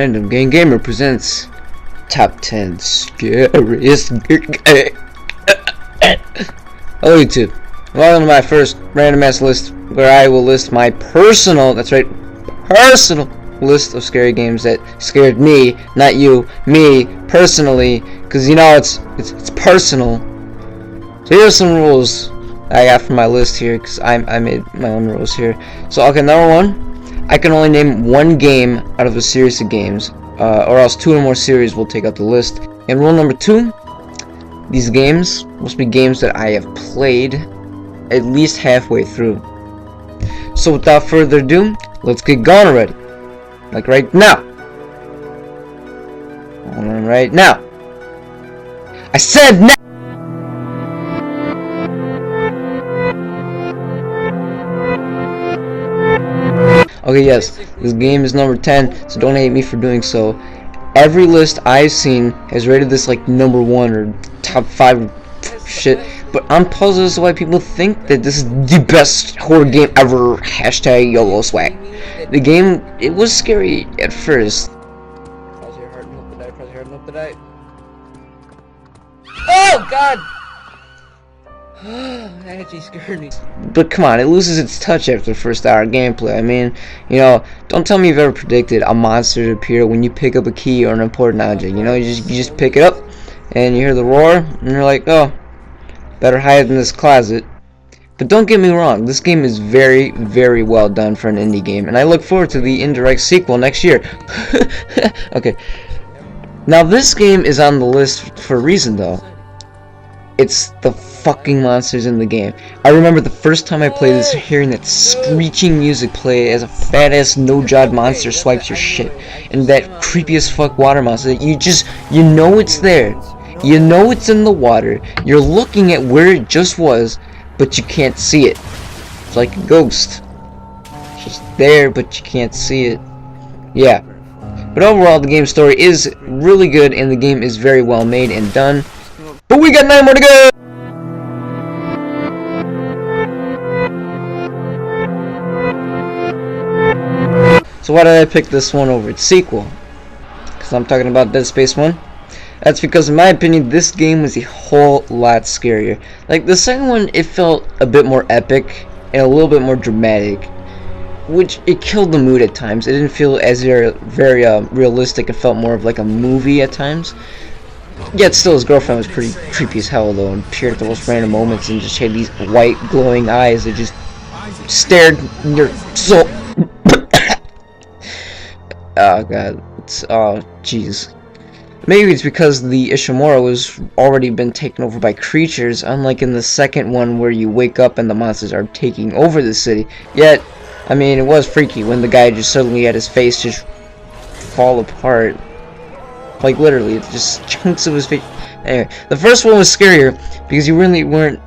Random Game Gamer presents Top 10 Scariest. Hello YouTube, welcome to my first random ass list where I will list my personal, that's right, personal list of scary games that scared me, not you, me, personally, because you know it's personal. So here's some rules I got from my list here, because I made my own rules here. So okay, number one, I can only name one game out of a series of games, or else two or more series will take up the list. And rule number two, these games must be games that I have played at least halfway through. So without further ado, let's get going already. Like right now. Right now. I said now! Okay, yes, this game is number 10, so don't hate me for doing so. Every list I've seen has rated this like number 1 or top 5 shit, but I'm puzzled as to why people think that this is the best horror game ever. Hashtag YOLO swag. The game, it was scary at first. Cross your heart and hope to die, cross your heart and hope to die. Oh god! That actually scared me. But come on, it loses its touch after the first hour of gameplay. I mean, you know, don't tell me you've ever predicted a monster to appear when you pick up a key or an important object. You know, you just pick it up and you hear the roar and you're like, oh, better hide in this closet. But don't get me wrong, this game is very, very well done for an indie game, and I look forward to the indirect sequel next year. Okay. Now this game is on the list for a reason though. It's the fucking monsters in the game. I remember the first time I played this, hearing that screeching music play as a fat ass no-jawed monster swipes your shit, and that creepy as fuck water monster. You know it's there. You know it's in the water. You're looking at where it just was, but you can't see it. It's like a ghost. It's just there, but you can't see it. Yeah. But overall, the game story is really good, and the game is very well made and done. But we got 9 more to go! So why did I pick this one over its sequel? Because I'm talking about Dead Space 1? That's because in my opinion, this game was a whole lot scarier. Like, the second one, it felt a bit more epic and a little bit more dramatic, which it killed the mood at times. It didn't feel as very realistic. It felt more of like a movie at times. Yet still, his girlfriend was pretty creepy as hell though, and appeared at the most random moments and just had these white glowing eyes that just stared in your soul. Oh god, oh jeez. Maybe it's because the Ishimura was already been taken over by creatures, unlike in the second one where you wake up and the monsters are taking over the city. Yet, I mean, it was freaky when the guy just suddenly had his face just fall apart. Like literally, it's just chunks of his face. Anyway, the first one was scarier because you really weren't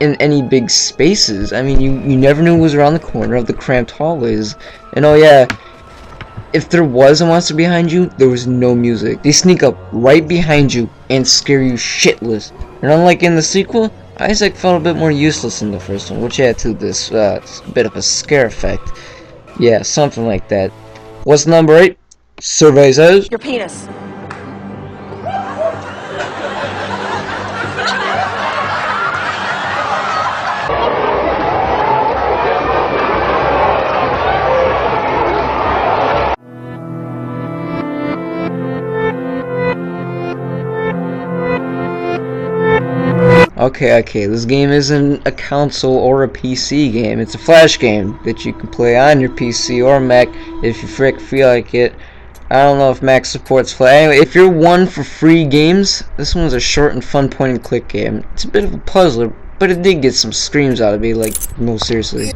in any big spaces. I mean, you never knew what was around the corner of the cramped hallways. And oh yeah, if there was a monster behind you, there was no music. They sneak up right behind you and scare you shitless. And unlike in the sequel, Isaac felt a bit more useless in the first one, which added to this bit of a scare effect. Yeah, something like that. What's number 8? Survey says your penis. Okay, this game isn't a console or a PC game. It's a flash game that you can play on your PC or Mac if you feel like it. I don't know if Mac supports flash. Anyway, if you're one for free games, this one's a short and fun point-and-click game. It's a bit of a puzzler, but it did get some screams out of me, like, no, seriously.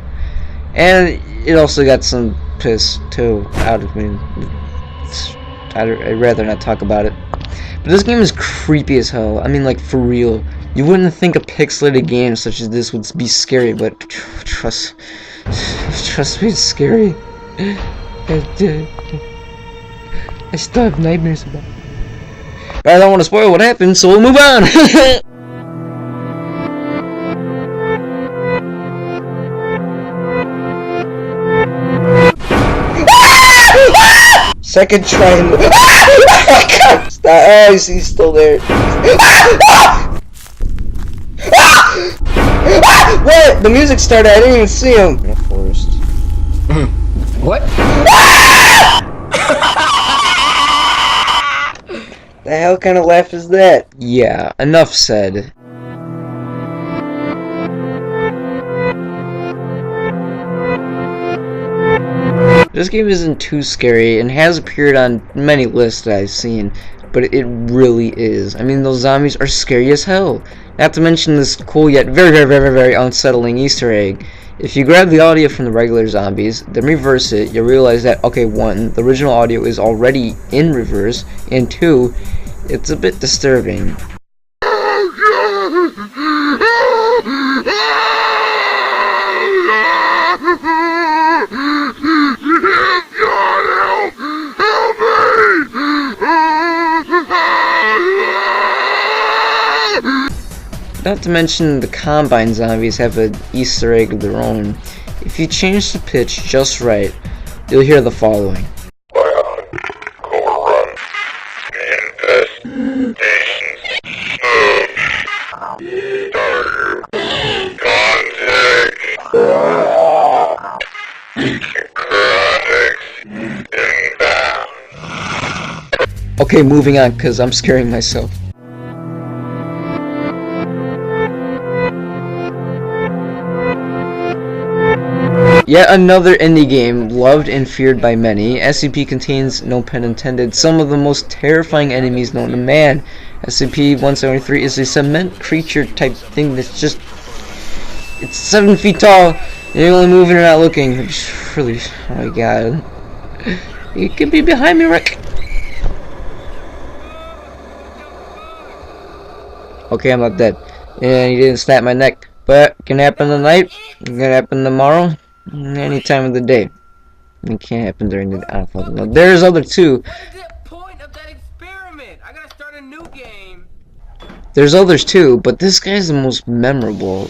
And it also got some piss, too, out of me. I'd rather not talk about it. But this game is creepy as hell. I mean, like, for real. You wouldn't think a pixelated game such as this would be scary, but trust me, it's scary. I still have nightmares about it. But I don't want to spoil what happened, so we'll move on. Second try and... Oh my god! Stop. Oh, he's still there. What? The music started, I didn't even see him. In a forest. What? The hell kind of laugh is that? Yeah, enough said. This game isn't too scary and has appeared on many lists that I've seen, but it really is. I mean, those zombies are scary as hell. Not to mention this cool yet very unsettling Easter egg. If you grab the audio from the regular zombies, then reverse it, you'll realize that, okay, 1, the original audio is already in reverse, and 2, it's a bit disturbing. Not to mention the Combine zombies have an Easter egg of their own. If you change the pitch just right, you'll hear the following. Okay, moving on, because I'm scaring myself. Yet another indie game, loved and feared by many. SCP contains, no pun intended, some of the most terrifying enemies known to man. SCP-173 is a cement creature type thing that's just... It's 7 feet tall, and you're only moving and not looking. It's really... Oh my god. You could be behind me, Rick. Okay, I'm not dead. And you didn't snap my neck. But it can happen tonight. It can happen tomorrow. Any time of the day. It can't happen during the day. I don't fucking know. There's other two. What is the point of that experiment? I gotta start a new game. There's others too, but this guy's the most memorable.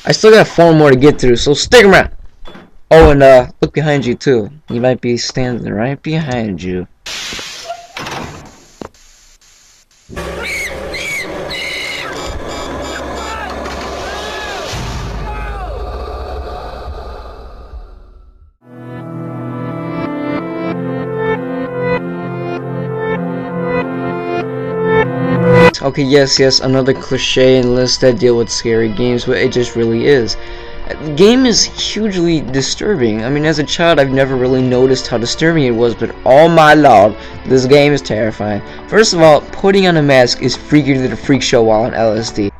I still got 4 more to get through, so stick around. Oh, and look behind you too. He might be standing right behind you. Okay, yes, another cliche and list that deal with scary games, but it just really is. The game is hugely disturbing. I mean, as a child, I've never really noticed how disturbing it was, but oh my lord, this game is terrifying. First of all, putting on a mask is freakier than a freak show while on LSD.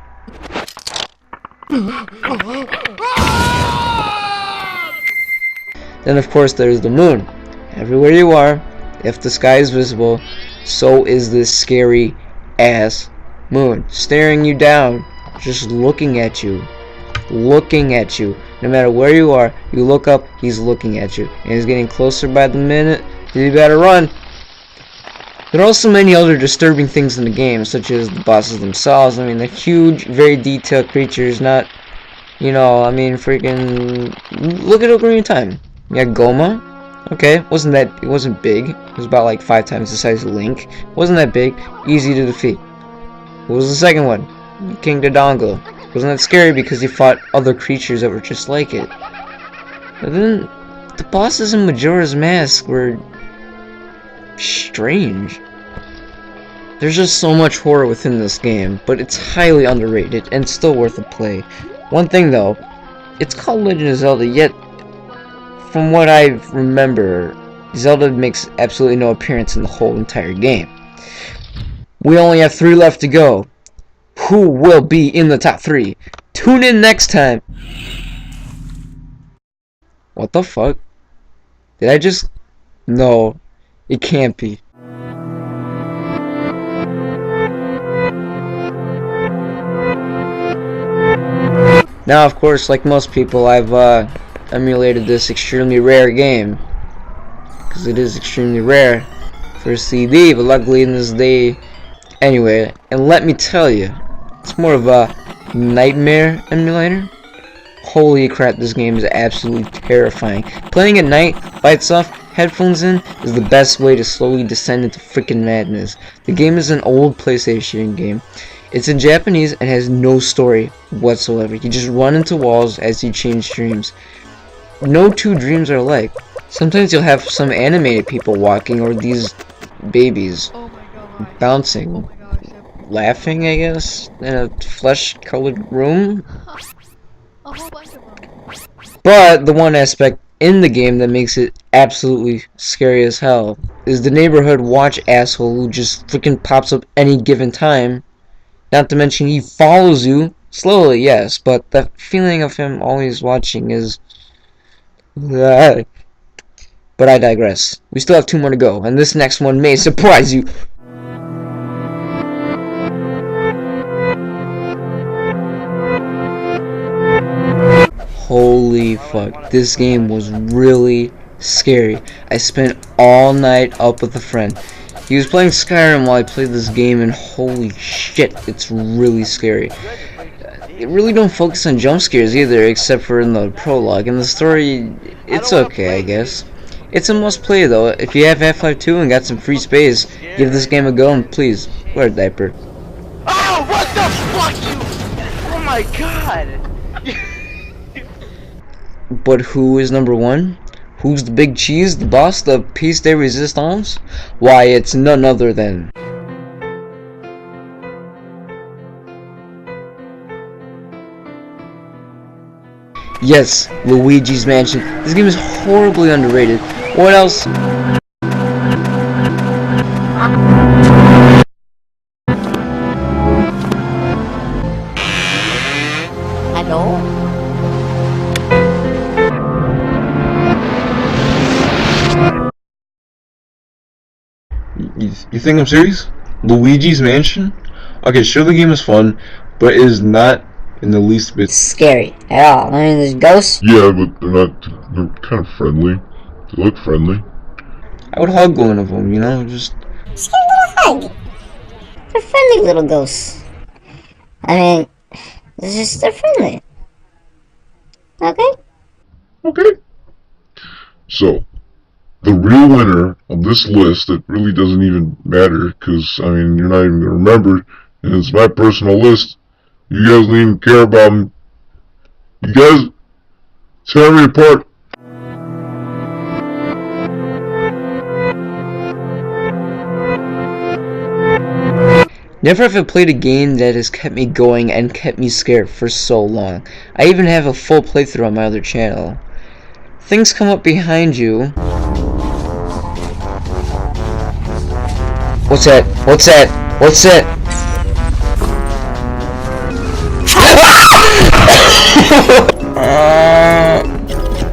Then, of course, there's the moon. Everywhere you are, if the sky is visible, so is this scary ass moon, staring you down, just looking at you. No matter where you are, you look up, he's looking at you, and he's getting closer by the minute. You better run. There are also many other disturbing things in the game, such as the bosses themselves. I mean, they're huge, very detailed creatures, not, you know, I mean, freaking, look at Ocarina of Time. You got Goma. Okay, it wasn't big. It was about like 5 times the size of Link. Wasn't that big, easy to defeat. What was the second one? King Dodongo. Wasn't that scary because you fought other creatures that were just like it. But then, the bosses in Majora's Mask were strange. There's just so much horror within this game, but it's highly underrated and still worth a play. One thing though, it's called Legend of Zelda, yet from what I remember, Zelda makes absolutely no appearance in the whole entire game. We only have 3 left to go. Who will be in the top 3? Tune in next time. What the fuck? Did I just... No, it can't be. Now, of course, like most people, I've emulated this extremely rare game. Because it is extremely rare for a CD, but luckily in this day... Anyway, and let me tell you, it's more of a nightmare emulator. Holy crap, this game is absolutely terrifying. Playing at night by itself, headphones in is the best way to slowly descend into freaking madness. The game is an old PlayStation game. It's in Japanese and has no story whatsoever. You just run into walls as you change dreams. No two dreams are alike. Sometimes you'll have some animated people walking, or these babies bouncing, laughing, I guess, in a flesh-colored room. A whole bunch of them. But the one aspect in the game that makes it absolutely scary as hell is the neighborhood watch asshole who just freaking pops up any given time. Not to mention he follows you slowly, yes, but the feeling of him always watching is... But I digress. We still have 2 more to go, and this next one may surprise you. Holy fuck, this game was really scary. I spent all night up with a friend. He was playing Skyrim while I played this game, and holy shit, it's really scary. It really don't focus on jump scares either, except for in the prologue. In the story, it's okay, I guess. It's a must play though. If you have Half-Life 2 and got some free space, give this game a go, and please, wear a diaper. Oh, what the fuck, you? Oh my god! But who is number 1? Who's the big cheese, the boss, the piece de resistance? Why, it's none other than... Yes, Luigi's Mansion. This game is horribly underrated. What else? Hello? You think I'm serious? Luigi's Mansion? Okay, sure the game is fun, but it is not in the least bit scary at all. I mean, there's ghosts. Yeah, but they're kind of friendly. They look friendly. I would hug one of them, you know, just... Just give a little hug. They're friendly little ghosts. I mean, they're friendly. Okay? Okay. So, the real winner of this list, it really doesn't even matter, because, I mean, you're not even going to remember it, and it's my personal list. You guys don't even care about me. You guys tear me apart. Never have I played a game that has kept me going and kept me scared for so long. I even have a full playthrough on my other channel. Things come up behind you. What's that? What's that? What's that?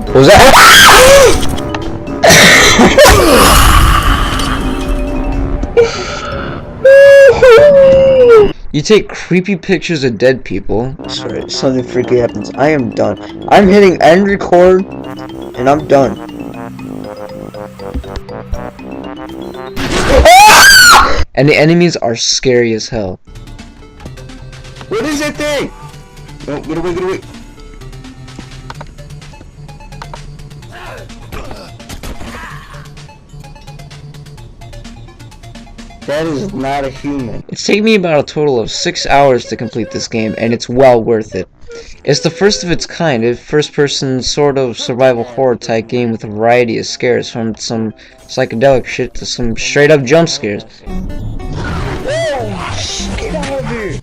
What was that? You take creepy pictures of dead people. Sorry, something freaky happens. I am done. I'm hitting end record, and I'm done. And the enemies are scary as hell. What is that thing? No, get away, get away. That is not a human. It's taken me about a total of 6 hours to complete this game, and it's well worth it. It's the first of its kind, a first-person sort of survival horror type game with a variety of scares, from some psychedelic shit to some straight-up jump scares. Get out of here!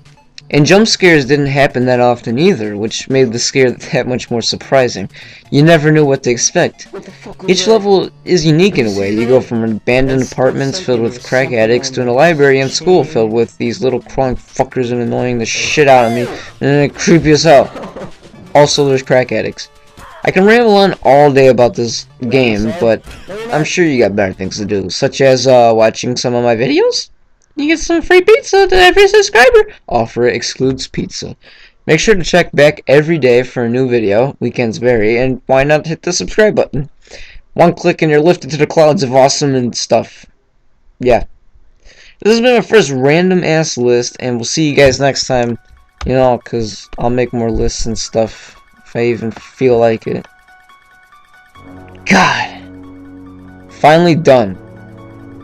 And jump scares didn't happen that often either, which made the scare that much more surprising. You never knew what to expect. Each level is unique in a way. You go from abandoned apartments filled with crack addicts to a library and school filled with these little crawling fuckers and annoying the shit out of me, and then creepy as hell. Also, there's crack addicts. I can ramble on all day about this game, but I'm sure you got better things to do, such as watching some of my videos. You get some free pizza to every subscriber. Offer excludes pizza. Make sure to check back every day for a new video. Weekends vary, and why not hit the subscribe button? One click and you're lifted to the clouds of awesome and stuff. Yeah. This has been my first random ass list, and we'll see you guys next time. You know, because I'll make more lists and stuff if I even feel like it. God. finally done.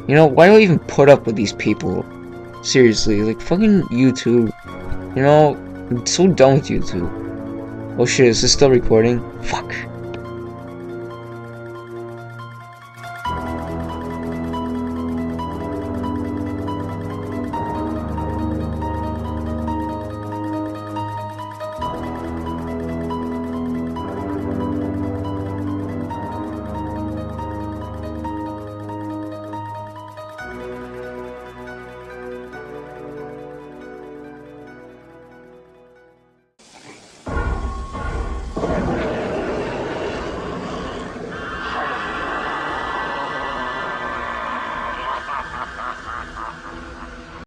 You know, why do I even put up with these people? Seriously, like, fucking YouTube. You know, I'm so done with YouTube. Oh shit, is this still recording? Fuck.